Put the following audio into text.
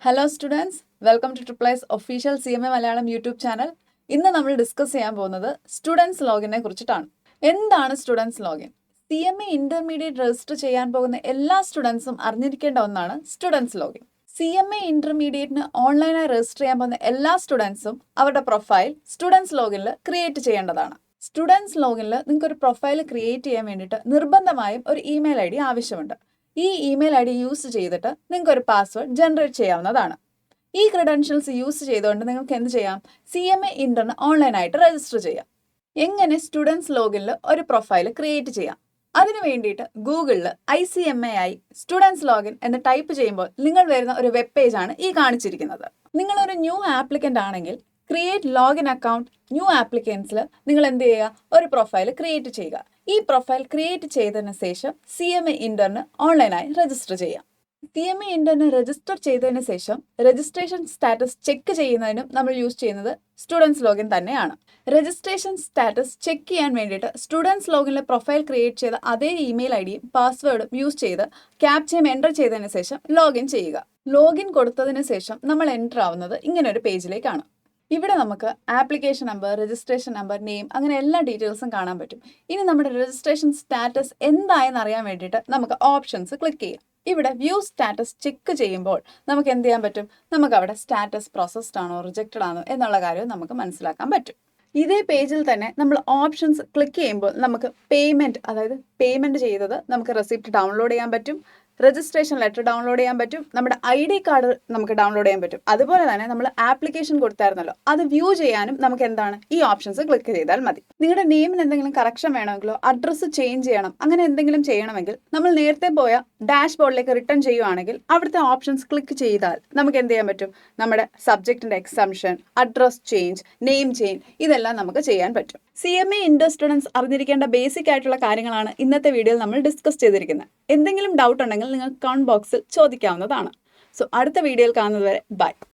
Hello students, welcome to ട്രിപ്ലൈസ് official CMA Malayalam YouTube channel. ഇന്ന് നമ്മൾ ഡിസ്കസ് ചെയ്യാൻ പോകുന്നത് സ്റ്റുഡൻസ് ലോഗിനെ കുറിച്ചിട്ടാണ്. എന്താണ് students login? CMA intermediate register ചെയ്യാൻ പോകുന്ന എല്ലാ സ്റ്റുഡൻസും അറിഞ്ഞിരിക്കേണ്ട ഒന്നാണ് സ്റ്റുഡൻസ് ലോഗിൻ. CMA ഇന്റർമീഡിയറ്റിന് ഓൺലൈനായി രജിസ്റ്റർ ചെയ്യാൻ പോകുന്ന എല്ലാ സ്റ്റുഡൻസും അവരുടെ പ്രൊഫൈൽ സ്റ്റുഡൻസ് ലോഗിനിൽ ക്രിയേറ്റ് ചെയ്യേണ്ടതാണ്. സ്റ്റുഡൻസ് ലോഗിനിൽ നിങ്ങൾക്ക് ഒരു പ്രൊഫൈൽ ക്രിയേറ്റ് ചെയ്യാൻ വേണ്ടിയിട്ട് നിർബന്ധമായും ഒരു ഇമെയിൽ ID ആവശ്യമുണ്ട്. ഈ ഇമെയിൽ ID യൂസ് ചെയ്തിട്ട് നിങ്ങൾക്ക് ഒരു പാസ്വേഡ് ജനറേറ്റ് ചെയ്യാവുന്നതാണ്. ഈ ക്രെഡൻഷ്യൽസ് യൂസ് ചെയ്തുകൊണ്ട് നിങ്ങൾക്ക് എന്ത് ചെയ്യാം? CMA ഇന്ററിന് ഓൺലൈനായിട്ട് രജിസ്റ്റർ ചെയ്യാം. എങ്ങനെ സ്റ്റുഡൻസ് ലോഗിനിൽ ഒരു പ്രൊഫൈൽ ക്രിയേറ്റ് ചെയ്യാം? അതിനു വേണ്ടിയിട്ട് ഗൂഗിളിൽ ICMAI സ്റ്റുഡൻസ് ലോഗിൻ എന്ന് ടൈപ്പ് ചെയ്യുമ്പോൾ നിങ്ങൾ വരുന്ന ഒരു വെബ് പേജാണ് ഈ കാണിച്ചിരിക്കുന്നത്. നിങ്ങളൊരു ന്യൂ ആപ്ലിക്കൻ്റ് ആണെങ്കിൽ ക്രിയേറ്റ് ലോഗിൻ അക്കൗണ്ട് ന്യൂ ആപ്ലിക്കൻസിൽ നിങ്ങൾ എന്ത് ചെയ്യുക? ഒരു പ്രൊഫൈൽ ക്രിയേറ്റ് ചെയ്യുക. ഈ പ്രൊഫൈൽ ക്രിയേറ്റ് ചെയ്തതിന് ശേഷം CMA ഇന്ററിന് ഓൺലൈനായി രജിസ്റ്റർ ചെയ്യാം. CMA ഇന്ററിന് രജിസ്റ്റർ ചെയ്തതിന് ശേഷം രജിസ്ട്രേഷൻ സ്റ്റാറ്റസ് ചെക്ക് ചെയ്യുന്നതിനും നമ്മൾ യൂസ് ചെയ്യുന്നത് സ്റ്റുഡൻസ് ലോഗിൻ തന്നെയാണ്. രജിസ്ട്രേഷൻ സ്റ്റാറ്റസ് ചെക്ക് ചെയ്യാൻ വേണ്ടിയിട്ട് സ്റ്റുഡൻസ് ലോഗിനിലെ പ്രൊഫൈൽ ക്രിയേറ്റ് ചെയ്ത അതേ ഇമെയിൽ IDയും പാസ്വേഡും യൂസ് ചെയ്ത് ക്യാപ്ചയും എൻ്റർ ചെയ്തതിന് ശേഷം ലോഗിൻ ചെയ്യുക. ലോഗിൻ കൊടുത്തതിന് ശേഷം നമ്മൾ എൻ്റർ ആവുന്നത് ഇങ്ങനെ ഒരു പേജിലേക്കാണ്. ഇവിടെ നമുക്ക് application number, registration number, name, അങ്ങനെ എല്ലാ ഡീറ്റെയിൽസും കാണാൻ പറ്റും. ഇനി നമ്മുടെ രജിസ്ട്രേഷൻ സ്റ്റാറ്റസ് എന്തായെന്ന് അറിയാൻ വേണ്ടിയിട്ട് നമുക്ക് ഓപ്ഷൻസ് ക്ലിക്ക് ചെയ്യാം. ഇവിടെ വ്യൂ സ്റ്റാറ്റസ് ചെക്ക് ചെയ്യുമ്പോൾ നമുക്ക് എന്ത് ചെയ്യാൻ പറ്റും? നമുക്ക് അവിടെ സ്റ്റാറ്റസ് പ്രോസസ്ഡ് ആണോ റിജക്റ്റഡ് ആണോ എന്നുള്ള കാര്യം നമുക്ക് മനസ്സിലാക്കാൻ പറ്റും. ഇതേ പേജിൽ തന്നെ നമ്മൾ ഓപ്ഷൻസ് ക്ലിക്ക് ചെയ്യുമ്പോൾ നമുക്ക് പേയ്മെൻറ്റ്, അതായത് പേയ്മെൻറ്റ് ചെയ്തത് നമുക്ക് റെസിപ്റ്റ് ഡൗൺലോഡ് ചെയ്യാൻ പറ്റും, രജിസ്ട്രേഷൻ ലെറ്റർ ഡൗൺലോഡ് ചെയ്യാൻ പറ്റും, നമ്മുടെ ID കാർഡ് നമുക്ക് ഡൗൺലോഡ് ചെയ്യാൻ പറ്റും. അതുപോലെ തന്നെ നമ്മൾ ആപ്ലിക്കേഷൻ കൊടുത്തായിരുന്നല്ലോ, അത് വ്യൂ ചെയ്യാനും നമുക്ക് എന്താണ് ഈ ഓപ്ഷൻസ് ക്ലിക്ക് ചെയ്താൽ മതി. നിങ്ങളുടെ നെയിമിന് എന്തെങ്കിലും കറക്ഷൻ വേണമെങ്കിലോ അഡ്രസ്സ് ചേഞ്ച് ചെയ്യണം, അങ്ങനെ എന്തെങ്കിലും ചെയ്യണമെങ്കിൽ നമ്മൾ നേരത്തെ പോയ ഡാഷ്ബോർഡിലേക്ക് റിട്ടേൺ ചെയ്യുവാണെങ്കിൽ അവിടുത്തെ ഓപ്ഷൻസ് ക്ലിക്ക് ചെയ്താൽ നമുക്ക് എന്ത് ചെയ്യാൻ പറ്റും? നമ്മുടെ സബ്ജക്റ്റിൻ്റെ exemption, address change, name change, ഇതെല്ലാം നമുക്ക് ചെയ്യാൻ പറ്റും. CMA ഇന്റർ സ്റ്റുഡൻസ് അറിഞ്ഞിരിക്കേണ്ട ബേസിക് ആയിട്ടുള്ള കാര്യങ്ങളാണ് ഇന്നത്തെ വീഡിയോയിൽ നമ്മൾ ഡിസ്കസ് ചെയ്തിരിക്കുന്നത്. എന്തെങ്കിലും ഡൗട്ട് ഉണ്ടെങ്കിൽ നിങ്ങൾ കമന്റ് ബോക്സിൽ ചോദിക്കാവുന്നതാണ്. സോ അടുത്ത വീഡിയോയിൽ കാണുന്നത് വരെ ബൈ.